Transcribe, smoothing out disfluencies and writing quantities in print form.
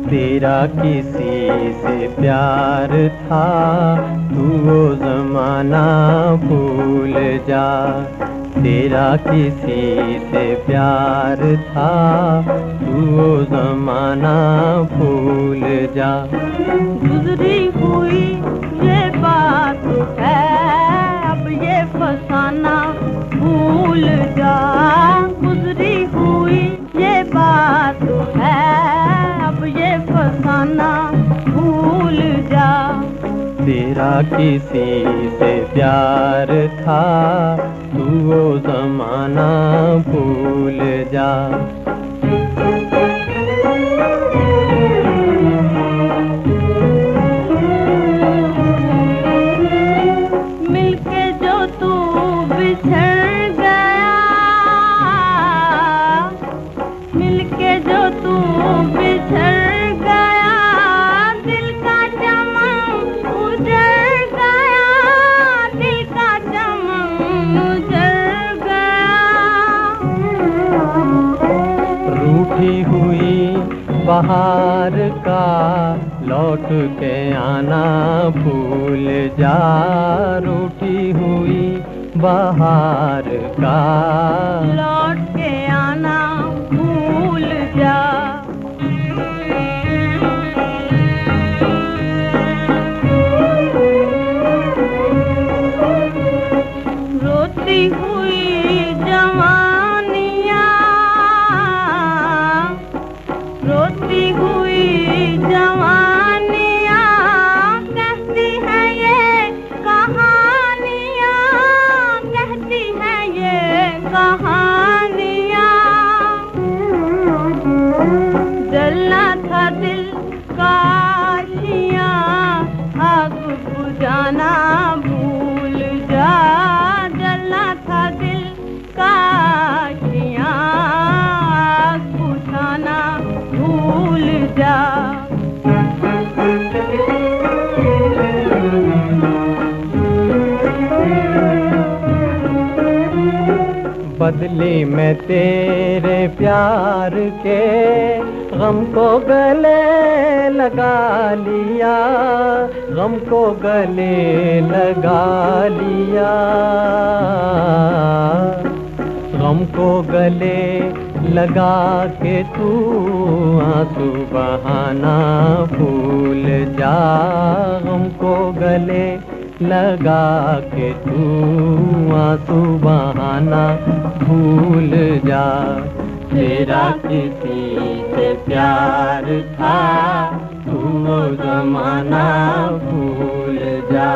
तेरा किसी से प्यार था, तू वो ज़माना भूल जा। तेरा किसी से प्यार था, तू वो ज़माना भूल जा। गुजरी हुई ये बात है, अब ये फसाना भूल जा। गुजरी हुई ये बात है, अब ये फसाना भूल जा। तेरा किसी से प्यार था, तू वो ज़माना भूल जा। मिलके जो तू बिछड़ गया, मिलके जो तू बिछड़ गया, दिल का चमन उजड़ गया, दिल का चमन उजड़ गया। रूठी हुई बहार का लौट के आना भूल जा। रूठी हुई बहार का लौट के आना भूल जा। रोती हुई जवानियाँ, रोती हुई जवानियाँ, कहती है ये कहानियाँ, कहती है ये कहानियाँ। जलना था दिल का आशियाँ, आग बुझाना भूल जा। जलना था दिल का आशियाँ, आग बुझाना भूल जा। बदले में तेरे प्यार के गम को गले लगा लिया, गम को गले लगा लिया। गम को गले लगा के तू आंसू बहाना भूल जा। गम को गले लगा के तू आंसू बहाना भूल जा। तेरा किसी से प्यार था, तू वो ज़माना भूल जा।